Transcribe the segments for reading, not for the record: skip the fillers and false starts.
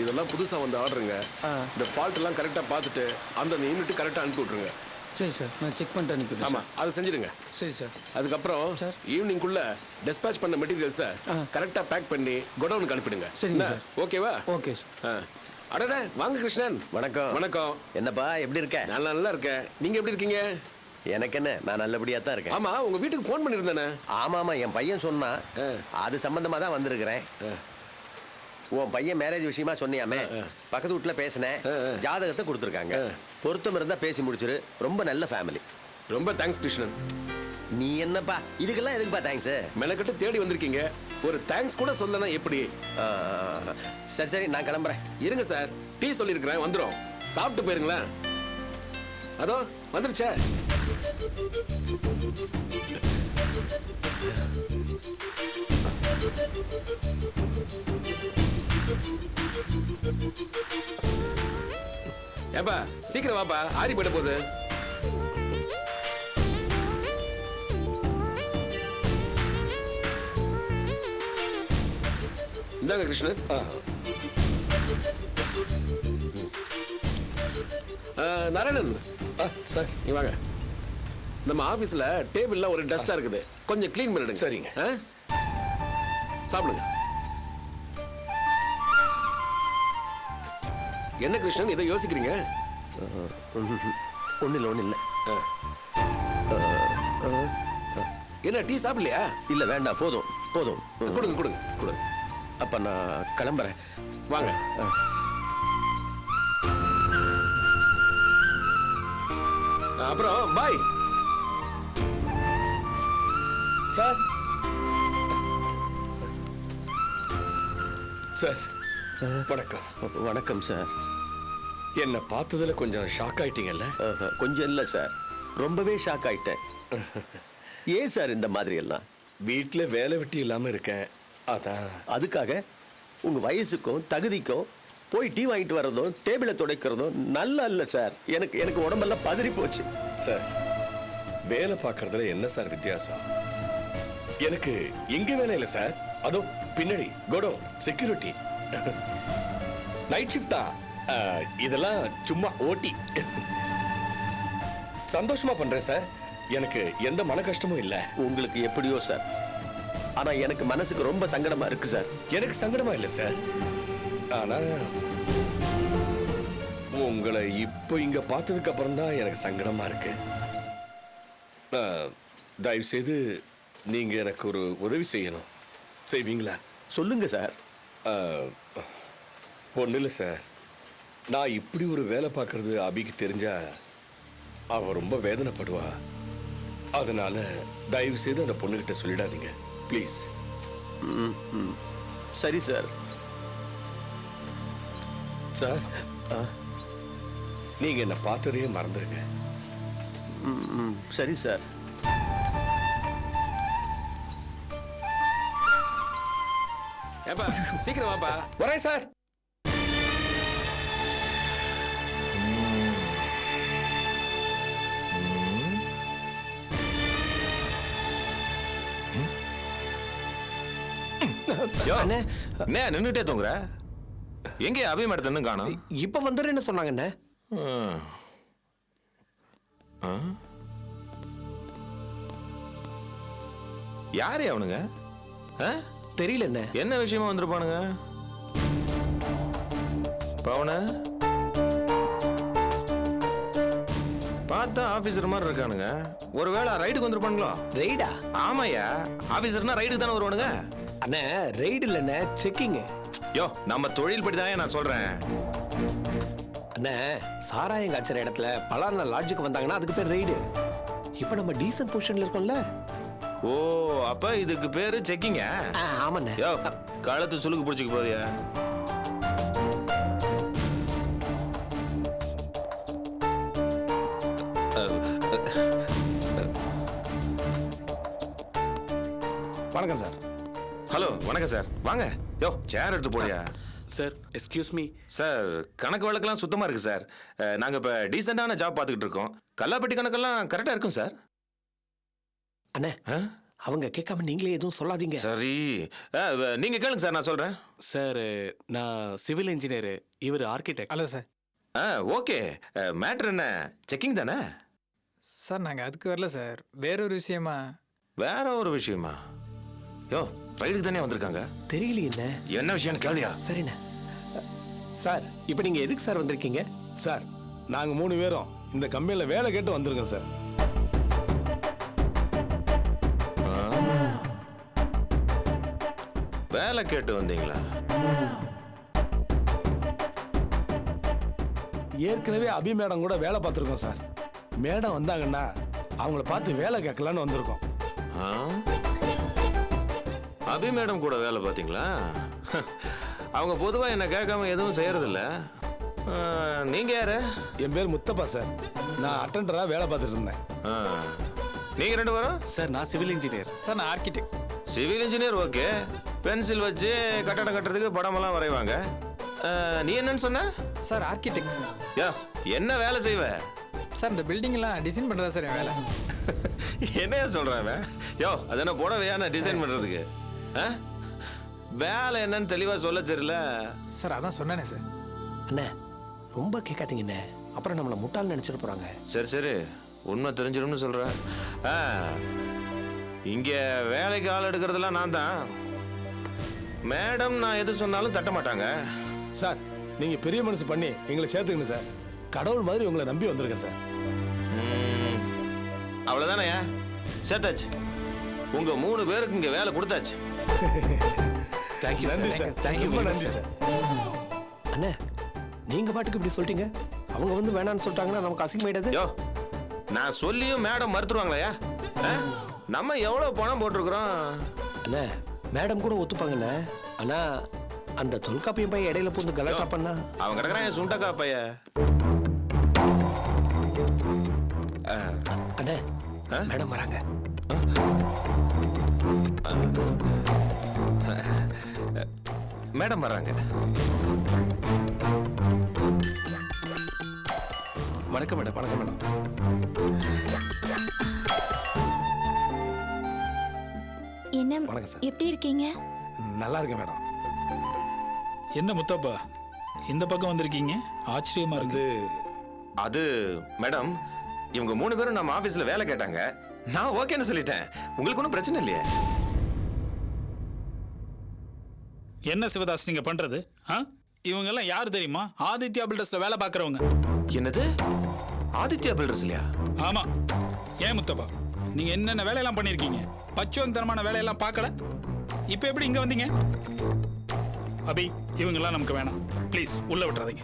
இதெல்லாம் புதுசா வந்த ஆர்டருங்க. இந்த ஃபால்ட் எல்லாம் கரெக்டா பார்த்துட்டு அந்த யூனிட் கரெக்டா அனுப்பி விட்டுருங்க. சரி சார், நான் செக் பண்ணிட்டு அனுப்பிடுறேன். ஆமா, அதை செஞ்சிடுங்க. சரி சார். அதுக்கப்புறம் சார், ஈவினிங்குள்ள டிஸ்பேச் பண்ண மெட்டீரியல்ஸை கரெக்டா பேக் பண்ணி கோடவுனுக்கு அனுப்பிடுங்க. சரிங்க சார். ஓகேவா? Okay sir. அடடே, வாங்க கிருஷ்ணன். வணக்கம். வணக்கம். என்னப்பா, எப்படி இருக்க? நான் நல்லா இருக்கேன். நீங்க எப்படி இருக்கீங்க? எனக்கு என்ன, நான் நல்லபடியா தான் இருக்கேன். ஆமா, உங்க வீட்டுக்கு ஃபோன் பண்ணிருந்தேனே. ஆமாமா, என் பையன் சொன்னான். அது சம்பந்தமா தான் வந்திருக்கிறேன். உன் பையன் மேரேஜ் விஷயமா சொன்னியாமே, பக்கத்து வீட்டுல பேசினேன். ஜாதகத்தை கொடுத்துருக்காங்க. பொருத்தம் இருந்தா பேசி முடிச்சிரு. ரொம்ப நல்ல ஃபேமிலி. ரொம்ப தேங்க்ஸ் கிருஷ்ணன். நீ என்னப்பா, இதுக்கெல்லாம் எதுக்குப்பா தேங்க்ஸ்? மெனக்கட்டு தேடி வந்திருக்கீங்க, ஒரு தேங்க்ஸ் கூட சொல்லனா எப்படி? சரி சரி, நான் கிளம்புறேன். இருங்க சார், டீ சொல்லியிருக்கிறேன், வந்துடும். சாப்பிட்டு போயிருங்களேன். அதோ வந்துருச்சே. ஏப்பா சீக்கிரம் வாப்பா, ஆறி போயிட போகுது. இந்தாங்க கிருஷ்ணன். நாராயணன் சார், நீ வாங்க. நம்ம ஆபீஸ்ல டேபிள்ல ஒரு டஸ்டா இருக்குது, கொஞ்சம் க்ளீன் பண்ணிடுங்க. சரிங்க. சாப்பிடுங்க. என்ன கிருஷ்ணன் இதை யோசிக்கிறீங்க? ஒண்ணு இல்லை. என்ன டீ சாப்பிடலையா? இல்ல வேண்டாம், போதும் போதும். கொடுங்க கொடுங்க கொடுங்க. அப்ப நான் கிளம்புறேன். வாங்க. அப்புறம் பாய் சார். சார் வணக்கம். வணக்கம் சார். என்ன பார்த்ததுல கொஞ்சம் ஷாக் ஆயிட்டீங்கல்ல? கொஞ்சம் இல்லை சார், ரொம்பவே ஷாக் ஆயிட்டேன். ஏன் சார் இந்த மாதிரி எல்லாம்? வீட்டில் வேலை வெட்டி இல்லாம இருக்கேன், அதான். அதுக்காக உங்க வயசுக்கும் தகுதிக்கும் போய் டீ வாங்கிட்டு வர்றதும் டேபிளை துடைக்கிறதும் நல்லா இல்லை சார். எனக்கு உடம்பெல்லாம் பதறி போச்சு. சார், வேலை பார்க்கறதுல என்ன சார் வித்தியாசம்? எனக்கு எங்க வேலை இல்லை சார். அதோ பின்னாடி கோடோ செக்யூரிட்டி நைட் ஷிஃப்ட் தான். இதெல்லாம் சும்மா ஓட்டி. சந்தோஷமா பண்றேன் சார். எனக்கு எந்த மன கஷ்டமும் இல்லை. உங்களுக்கு எப்படியோ சார், ஆனா எனக்கு மனசுக்கு ரொம்ப சங்கடமா இருக்கு சார். எனக்கு சங்கடமா இல்லை சார், ஆனா உங்களை இப்போ இங்க பார்த்ததுக்கு அப்புறம் தான் எனக்கு சங்கடமா இருக்கு. தயவு செய்து நீங்க எனக்கு ஒரு உதவி செய்யணும். செய்வீங்களா? சொல்லுங்க சார். ஒன்றும் இல்லை சார், நான் இப்படி ஒரு வேலை பார்க்கறது அபிக்கு தெரிஞ்சா அவ ரொம்ப வேதனைப்படுவா. அதனால தயவு செய்து அந்த பொண்ணுகிட்ட சொல்லிடாதீங்க ப்ளீஸ். சரி சார். சார், நீங்க என்ன பார்த்ததே மறந்துடுங்க. சரி சார். ஏப்பா சீக்கிரம் வாப்பா. வரேன் சார். என்ன நின்னுட்டே தூங்குற? எங்க அபி மேடத்தை காணோம்? இப்ப வந்துடுறேன்னு சொன்னாங்கண்ணே. யாரு அவனுங்க? தெரியல என்ன. என்ன விஷயமா வந்திருப்பானுங்க? பவன பார்த்தா ஆபீசர் மாதிரி இருக்கானுங்க. ஒருவேளை ரைடுக்கு வந்திருப்பானுங்களோ? ரெய்டா? ஆமாயா, ஆபீசர்னா ரைடுக்கு தானே வருவானுங்க. அண்ணே ரெய்டு இல்லண்ணே, செக்கிங். யோ, நம்ம தொழில் படிதான் நான் சொல்றேன். அண்ணே சாராயம் காய்ச்சற இடத்துல பலான லாட்ஜுக்கு வந்தாங்கன்னா அதுக்கு பேர் ரெய்டு. இப்ப நம்ம டீசன்ட் பொசிஷன்ல இருக்கோம்ல. ஓ, அப்ப இதுக்கு பேரு செக்கிங்க? ஆமாண்ணே. யோ, கழுத்து சுளுக்கு பிடிச்சிக்க போதியா? வணக்கம் சார். ஹலோ, வணக்கம் சார். வாங்க. யோ, சேர் எடுத்து போடியா. Sir excuse me. சார், கணக்கு வழக்கெல்லாம் சுத்தமா இருக்கு சார். நாங்க இப்ப டீசென்டான ஜாப் பார்த்துக்கிட்டு இருக்கோம். கல்லாப்பட்டி கணக்கெல்லாம் கரெக்டா இருக்கும் சார். அண்ணே அவங்க கேட்காம நீங்களே எதுவும் சொல்லாதீங்க. சரி நீங்க கேளுங்க சார், நான் சொல்றேன். சார் நான் சிவில் இன்ஜினியரு, இவர் architect. Hello sir. Okay. Matter என்ன, செக்கிங் தானே? சார் நாங்கள் அதுக்கு வரல சார், வேறொரு விஷயமா. வேற ஒரு விஷயமா? யோ, ரைடுக்கு தானே வந்திருக்காங்க. தெரியலையே என்ன. என்ன விஷயம்னு கேளியா? சரிண்ணே. சார் இப்போ நீங்க எதுக்கு சார் வந்திருக்கீங்க? சார் நாங்கள் 3 பேரும் இந்த கம்பெனியில் வேலை கேட்டு வந்திருக்கோம் சார். வேலை கேட்டு வந்தீங்களா? ஏற்கனவே அபி மேடம் கூட வேலை பார்த்துருக்கோம் சார். மேடம் வந்தாங்கன்னா அவங்கள பார்த்து வேலை கேட்கலான்னு வந்திருக்கோம். ஆ? அபி மேடம் கூட வேலை பார்த்தீங்களா? அவங்க பொதுவாக என்ன கேட்காம எதுவும் செய்யறதில்ல. நீங்க யாரு? என் பேர் முத்தப்பா சார். நான் அட்டெண்டராக வேலை பார்த்துட்டு இருந்தேன். ஆ. நீங்க 2 பேரும்? சார் நான் சிவில் இன்ஜினியர். சார் நான் architect. Civil engineer. Okay. Pencil வச்சு கட்டடம் கட்டுறதுக்கு படமெல்லாம் வரைவாங்க. நீ என்னன்னு சொன்ன? Sir architect sir. யா, என்ன வேலை செய்வ? சார் இந்த பில்டிங்லாம் டிசைன் பண்ணுறதா சார் என் வேலை. என்னையா சொல்றான்? யோ, அது என்ன புடவையான டிசைன் பண்றதுக்கு? வேலை என்னன்னு தெளிவா சொல்ல தெரியல. சார் அதான் சொன்னேனே சார். அண்ணே ரொம்ப கேட்காதீங்கண்ணே, அப்புறம் நம்மளை முட்டாள் நினைச்சிட போறாங்க. சரி சரி, உண்மை தெரிஞ்சிடும்னு சொல்றேன். இங்க வேலைக்கு ஆள் எடுக்கிறதுலாம் நான் தான். மேடம் நான் எது சொன்னாலும் தட்ட மாட்டாங்க. சார் நீங்கள் பெரிய மனசு பண்ணி எங்களை சேர்த்துக்கணும் சார். கடவுள் மாதிரி உங்களை நம்பி வந்திருக்கேன் சார். அவ்வளவுதானே, சேர்த்தாச்சு. உங்க 3 பேருக்கு இங்க வேலை கொடுத்தாச்சு. தேங்க்யூ நன்றி சார். சார். தேங்க்யூ ரொம்ப நன்றி சார். அண்ணே நீங்க பாட்டுக்கு இப்படி சொல்லிட்டீங்க, அவங்க வந்து வேணான்னு சொல்லிட்டாங்கன்னா நமக்கு அசிங்கமாயிடாது. யோ, நான் சொல்லியும் மேடம் மறுத்துருவாங்களையா? நம்ம எவ்வளவு பணம் போட்டிருக்கிறோம்? அண்ணே மேடம் கூட ஒத்துப்பாங்கண்ணே, ஆனா அந்த தொல்காப்பியம் பையன் இடையில பூந்து கலாட்டா பண்ணா. அவன் கிடக்குறான் என் சுண்டக்கா பைய. அண்ணே மேடம் வராங்க. மேடம் வர்றாங்க. வணக்கம் மேடம். வணக்கம் மேடம். என்ன வணக்கம் சார். எப்படி இருக்கீங்க? நல்லா இருக்கேன் மேடம். என்ன முத்தப்பா இந்த பக்கம் வந்திருக்கீங்க? ஆச்சரியமா இருக்கு. அது மேடம், இவங்க 3 பேரும் நம்ம ஆபீஸ்ல வேலை கேட்டாங்க. நான் ஓகேன்னு சொல்லிட்டேன். உங்களுக்கு ஒன்றும் பிரச்சனை இல்லையே? என்ன சிவதாஸ் நீங்க பண்றது? இவங்க எல்லாம் யாரு தெரியுமா? ஆதித்யா பில்டர்ஸ்ல வேலை பார்க்கறவங்க. என்னது, ஆதித்யா பில்டர்ஸ் இல்லையா? ஆமா. ஏன் முத்தப்பா, நீங்க என்னென்ன வேலையெல்லாம் பண்ணிருக்கீங்க? பச்சோந்தரமான வேலையெல்லாம் பார்க்கல, இப்ப எப்படி இங்க வந்தீங்க? அபி, இவங்கெல்லாம் நமக்கு வேணாம். ப்ளீஸ் உள்ள விட்டுறாதீங்க.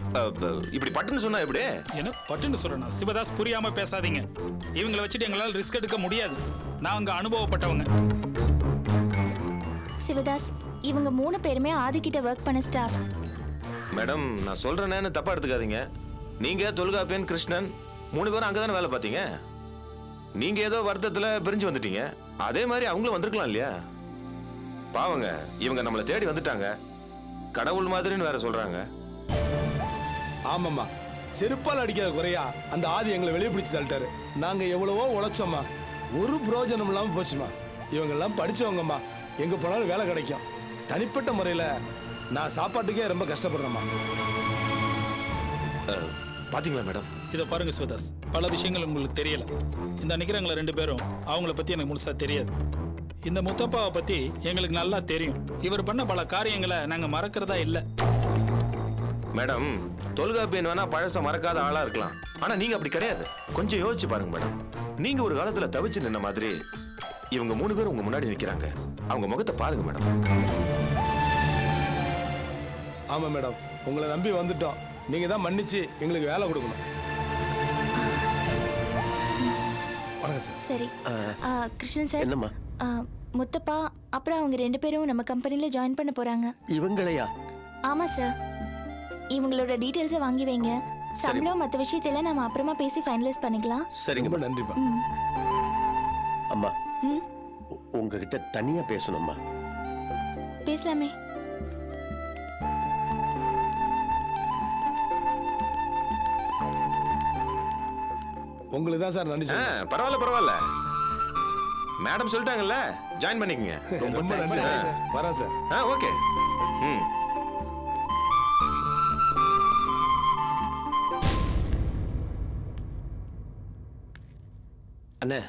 இப்படி பட்டுன்னு சொன்னா எப்படி? என்ன பட்டுன்னு சொல்றேன் சிவதாஸ், புரியாம பேசாதீங்க. இவங்களை வச்சுட்டு எங்களால் ரிஸ்க் எடுக்க முடியாது. நாங்க அனுபவப்பட்டவங்க. சிவதாஸ், இவங்க 3 பேருமே ஆதிக்கிட்ட ஒர்க் பண்ண ஸ்டாஃப்ஸ். மேடம் நான் சொல்றேன்னு தப்பா எடுத்துக்காதீங்க. நீங்க தொல்காப்பியன், கிருஷ்ணன் 3 பேரும் அங்கதானே வேலை பார்த்தீங்க. நீங்க ஏதோ வருத்தத்துல பிரிஞ்சு வந்துட்டீங்க. அதே மாதிரி அவங்களும் வந்திருக்கலாம் இல்லையா? பாவங்க, இவங்க நம்மளை தேடி வந்துட்டாங்க. கடவுள் மாதிரின்னு வேற சொல்றாங்க. ஆமாம்மா, செருப்பால் அடிக்காத குறையா அந்த ஆதி எங்களை வெளியே பிடிச்சி தள்ளிட்டாரு. நாங்கள் எவ்வளவோ உழைச்சோம்மா, ஒரு பிரயோஜனம் இல்லாமல் போச்சுமா. இவங்கெல்லாம் படித்தவங்கம்மா, எங்கே போனாலும் வேலை கிடைக்கும். தனிப்பட்ட முறையில் நான் சாப்பாட்டுக்கே ரொம்ப கஷ்டப்படுறேம்மா. பாத்தீங்களா மேடம்? இதை பாருங்க சிவதாஸ், பல விஷயங்கள் உங்களுக்கு தெரியல. இந்த நிக்கிறவங்கள 2 பேரும் அவங்கள பத்தி எனக்கு முழுசா தெரியாது. இந்த முத்தப்பாவை பத்தி எங்களுக்கு நல்லா தெரியும். இவர் பண்ண பல காரியங்களை நாங்க மறக்கிறதா இல்ல. மேடம், தொல்காப்பியன் வேணா பழச மறக்காத ஆளா இருக்கலாம். ஆனா நீங்க அப்படி கிடையாது. கொஞ்சம் யோசிச்சு பாருங்க மேடம். நீங்க ஒரு காலத்துல தவிச்சு நின்ன மாதிரி இவங்க 3 பேரும் உங்க முன்னாடி நிக்கிறாங்க. அவங்க முகத்தை பாருங்க மேடம். ஆமாம் மேடம், உங்களை நம்பி வந்துட்டோம். நீங்கள் தான் மன்னிச்சு எங்களுக்கு வேலை கொடுக்கணும். வணக்கம் சார். சரி. கிருஷ்ணன் சார். என்னம்மா? முத்தப்பா அப்புறம் அவங்க 2 பேரும் நம்ம கம்பெனில ஜாயின் பண்ண போறாங்க. இவங்களையா? ஆமா சார். இவங்களோட டீடைல்ஸை வாங்கி வைங்க. சம்பளம் மற்ற விஷயத்தெல்லாம் நம்ம அப்புறமா பேசி ஃபைனலைஸ் பண்ணிக்கலாம். சரிங்க. ரொம்ப நன்றிப்பா. அம்மா, உங்ககிட்ட தனியா பேசணும்மா. பேசலாமே. உங்களுக்கு தான் சார் நன்றி சொல்றேன். பரவாயில்ல பரவாயில்ல. மேடம் சொல்லிட்டாங்கல்ல, ஜாயின் பண்ணிக்கங்க. ரொம்ப நன்றி சார். வரேன் சார். ஓகே. ம். அண்ணே,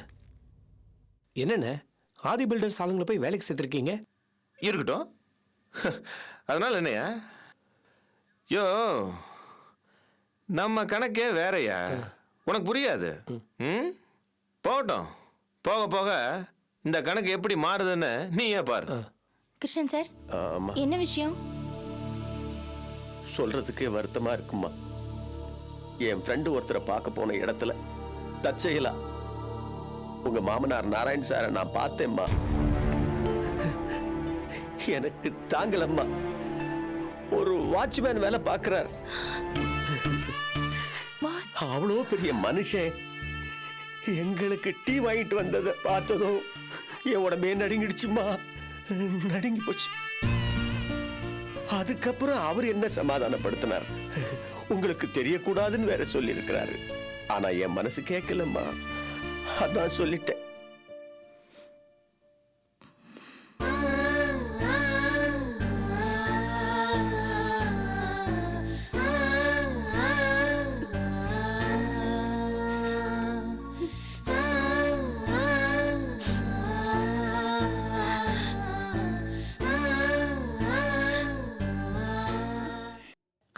என்னண்ணே ஆதி பில்டர்ஸ் ஆளுங்களை போய் வேலைக்கு சேர்த்துருக்கீங்க? இருக்கட்டும். அதனால என்னையா? யோ, நம்ம கணக்கே வேறயா, உனக்கு புரியாது. ம், போகட்டும். போக போக இந்த கணக்கு எப்படி மாறுதுன்னு நீயே பாரு. கிருஷ்ணன் சார், ஆமா, என்ன விஷயம்? சொல்றதுக்கே வருத்தமா இருக்குமா. என் ஃப்ரெண்டு ஒருத்தரை பார்க்க போன இடத்துல தற்செயலா உங்க மாமனார் நாராயண் சாரை நான் பார்த்தேம்மா. எனக்கு தாங்கலம்மா. ஒரு வாட்ச்மேன் வேலை பார்க்கிறார். அவ்வளோ பெரிய மனுஷன் எங்களுக்கு டீ வாங்கிட்டு வந்ததை பார்த்ததும் என் உடம்பே நடுங்கிடுச்சுமா. நடுங்கி போச்சு. அதுக்கப்புறம் அவர் என்ன சமாதானப்படுத்தினார், உங்களுக்கு தெரியக்கூடாதுன்னு வேற சொல்லி இருக்கிறாரு. ஆனா என் மனசு கேட்கலம்மா. அதான் சொல்லிட்டேன்.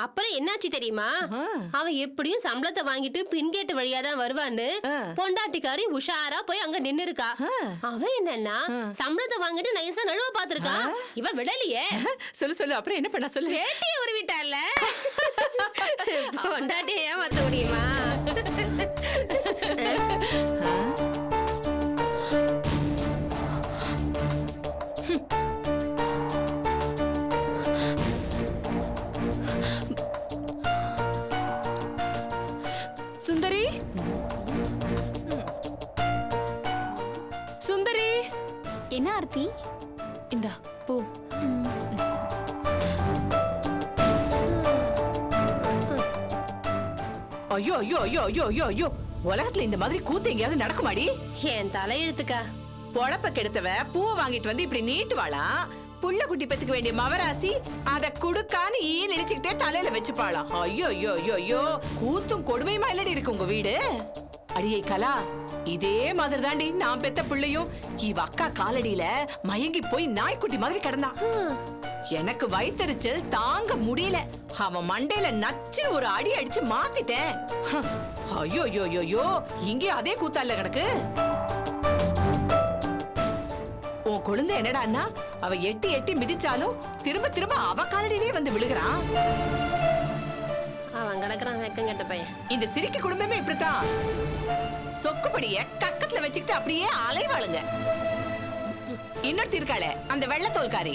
அப்புறம் என்னாச்சு தெரியுமா? அவன் எப்படியும் சம்பளத்தை வாங்கிட்டு பின்கேட்டு வழியா தான் வருவான்னு பொண்டாட்டிக்காரி உஷாரா போய் அங்க நின்னு இருக்கா. அவன் என்னன்னா சம்பளத்தை வாங்கிட்டு நைஸா நழுவ பாத்துருக்கான். இவ விடலையே. சொல்லு அப்புறம் என்ன பண்ண சொல்லு. வேட்டிய உருவிட்டால. பொண்டாட்டிய ஏமாத்த முடியுமா? சுந்தரி, சுந்தரி. என்ன ஆர்த்தி? இந்தா போ. ஐயோ ஐயோ ஐயோ ஐயோ ஐயோ ஐயோ, உலகத்துல இந்த மாதிரி கூத்து எங்கேயாவது நடக்குமாடி? என் தலையெழுத்துக்கா. பொழப்ப கெடுத்தவ பூவை வாங்கிட்டு வந்து இப்படி நீட்டுவாளாம். புள்ள குட்டி பெத்துக்க வேண்டிய மவராசி அத குடுக்கான்னு நினைச்சுக்கிட்டே தலையில வச்சுப்பாளாம். ஐயோ ஐயோ ஐயோ ஐயோ, கூத்தும் கொடுமையுமா இல்லடி இருக்கு உங்க வீடு? அடியை கலா, இதே மாதிரி தாண்டி நான் பெத்த பிள்ளையும் இவ அக்கா காலடியில மயங்கி போய் நாய்க்குட்டி மாதிரி கிடந்தான். எனக்கு வயித்தெரிச்சல் தாங்க முடியல. அவன் மண்டையில நச்சு ஒரு அடி அடிச்சு மாத்திட்டேன். ஐயோ ஐயோ ஐயோ, இங்கே அதே கூத்தால கிடக்கு. உன் குழந்தை என்னடான்னா அவ எட்டி எட்டி மிதிச்சாலும் திரும்ப திரும்ப அவ காலடியிலே வந்து விழுகிறான். அவன் கிடக்குறான் வெக்கம் கெட்ட பையன். இந்த சிரிக்க குடும்பமே இப்படித்தான். சொக்குப்படிய கக்கத்துல வச்சுக்கிட்டு அப்படியே அலைவாளுங்க. இன்னொருத்தி இருக்காளே அந்த வெள்ளத்தோல்காரி.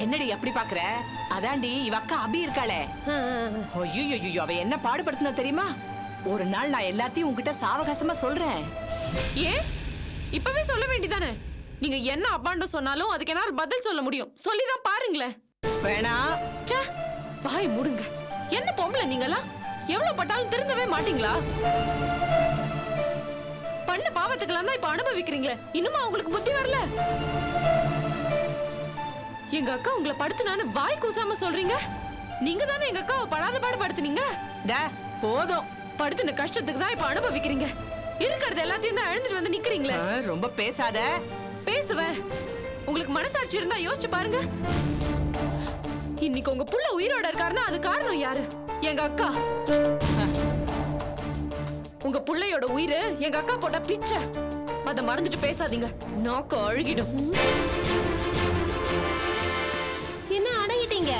என்னடி அப்படி பாக்குற? அதாண்டி இவ அக்கா அபி இருக்காளே. ஐயோ, அவ என்ன பாடுபடுத்தினா தெரியுமா? ஒரு நாள் நான் எல்லாத்தையும் உன்கிட்ட சாவகாசமா சொல்றேன். ஏன் இப்பவே சொல்ல வேண்டியதானே? நீங்க என்ன அப்பாண்ட சொன்னாலும் அதுக்கு என்னால பதில் சொல்ல முடியும். சொல்லிதான் பாருங்களேன். வேணா, வாய் மூடுங்க. என்ன பொம்பளை நீங்களா? எவ்வளவு பட்டாலும் திருந்தவே மாட்டீங்களா? பண்ண பாவத்துக்கெல்லாம் தான் இப்ப அனுபவிக்கிறீங்களே. இன்னுமா உங்களுக்கு புத்தி வரல? எங்க அக்கா உங்களை படுத்துனான்னு வாய் கூசாம சொல்றீங்க. நீங்க தானே எங்க அக்காவை படாத பாடு படுத்துனீங்க. போதும். படுத்துன கஷ்டத்துக்கு தான் இப்ப அனுபவிக்கிறீங்க. இருக்கிறது எல்லாத்தையும் தான் அழுந்துட்டு வந்து நிக்கிறீங்களே. ரொம்ப பேசாத. பேசுவேன். உங்களுக்கு மனசாட்சி இருந்தா யோசிச்சு பாருங்க. இன்னைக்கு உங்க புள்ள உயிரோட இருக்காருன்னா அது காரணம் யாரு? எங்க அக்கா. உங்க புள்ளையோட உயிர் எங்க அக்கா போட்ட பிச்சை. அத மறந்துட்டு பேசாதீங்க. நாக்கு அழுகிடும். என்ன அடங்கிட்டீங்க?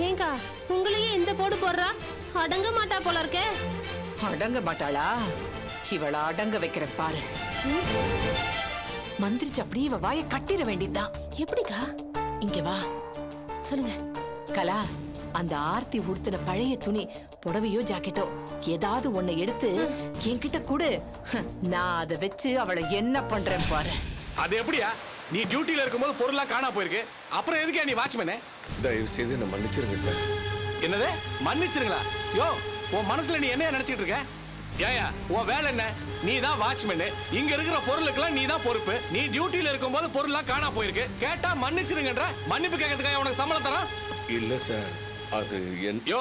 ஏங்கா உங்களையே இந்த போடு போடுறா? அடங்க மாட்டா போல இருக்கே. அடங்க மாட்டாளா? இவள அடங்க வைக்கிற பாரு. மந்திரிச்சு அப்படியே இவ வாயை கட்டிட வேண்டியதுதான். எப்படிக்கா? இங்க வா. சொல்லுங்க. கலா, அந்த ஆர்த்தி உடுத்தின பழைய துணி, புடவையோ ஜாக்கெட்டோ ஏதாவது ஒண்ணு எடுத்து என்கிட்ட கொடு. நான் அதை வச்சு அவளை என்ன பண்றேன் பாரு. அது எப்படியா? நீ டியூட்டில இருக்கும்போது பொருள்லாம் காணா போயிருக்கு. அப்புறம் எதுக்கே நீ வாட்ச்மேனே? தயவு செய்து என்ன மன்னிச்சிருங்க சார். என்னது மன்னிச்சிருங்களா? யோ, உன் மனசுல நீ என்ன நினைச்சிட்டு இருக்க? ஏயா உன் வேலை என்ன? நீ தான் வாட்ச்மேன். இங்க இருக்கிற பொருளுக்கெல்லாம் நீ தான் பொறுப்பு. நீ டியூட்டில இருக்கும்போது பொருள்லாம் காணா போயிருக்கு. கேட்டா மன்னிச்சிருங்கன்ற. மன்னிப்பு கேட்கறதுக்காக உனக்கு சம்பளம் தரோம்? இல்ல சார், அது யோ,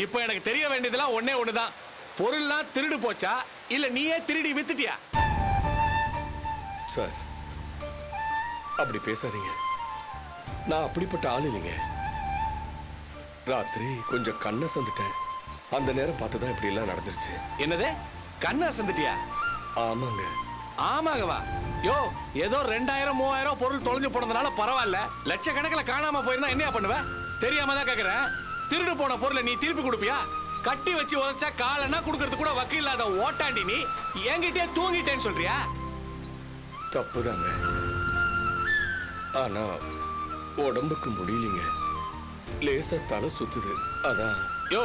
இப்போ எனக்கு தெரிய வேண்டியதெல்லாம் ஒண்ணே ஒண்ணுதான். பொருள்லாம் திருடு போச்சா இல்ல நீயே திருடி வித்துட்டியா? சார், அப்படி பேசாதீங்க. நான் அப்படிப்பட்ட ஆள் இல்லைங்க. ராத்திரி கொஞ்சம் கண்ணை சந்துட்டேன். அந்த நேரம் பார்த்துதான் இப்படி எல்லாம் நடந்துருச்சு. என்னது? கண்ணை சந்துட்டியா? ஆமாங்க. ஆமாங்கவா? யோ, ஏதோ 2000 3000 பொருள் தொலைஞ்சு போனதுனால பரவாயில்ல. லட்சக்கணக்கில் காணாம போயிருந்தா என்ன பண்ணுவ? தெரியாம தான் கேக்குறேன். திருடு போன பொருளை நீ திருப்பி கொடுப்பியா? கட்டி வச்சு உதச்சா காலனா கொடுக்கறது கூட வக்கீல் இல்லாத ஓட்டாண்டி நீ என்கிட்டயே தூங்கிட்டேன்னு சொல்றியா? தப்புதாங்க. ஆனா உடம்புக்கு முடியலைங்க. லேசா தலை சுத்துது. அதான். யோ,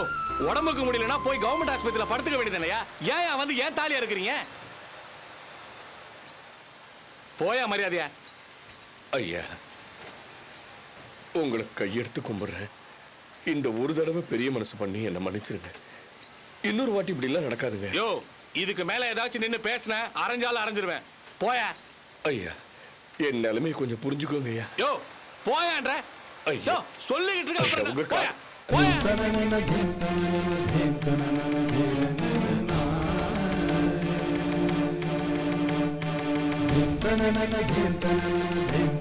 உடம்புக்கு முடியலன்னா போய் கவர்மெண்ட் ஆஸ்பத்திரியில படுத்துக்க வேண்டியதுனையா? ஏன் வந்து ஏன் தாலியா இருக்கிறீங்க? போயா மரியாதையா. ஐயா, உங்களை கையெடுத்து கும்பிடுறேன். இந்த ஒரு தடவை பெரிய மனசு பண்ணி என்ன மன்னிச்சிருங்க. இன்னொரு வாட்டி இப்படி எல்லாம் நடக்காதுங்க. யோ, இதுக்கு மேல ஏதாச்சும் நின்னு பேசின அரைஞ்சாலும் அரைஞ்சிருவேன். போயா. ஐயா, என் நிலைமையை கொஞ்சம் புரிஞ்சுக்கோங்க ஐயா. யோ, போயான்ற. ஐயா, சொல்லிக்கிட்டு இருக்க. உங்க போயா. போயா.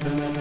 Dum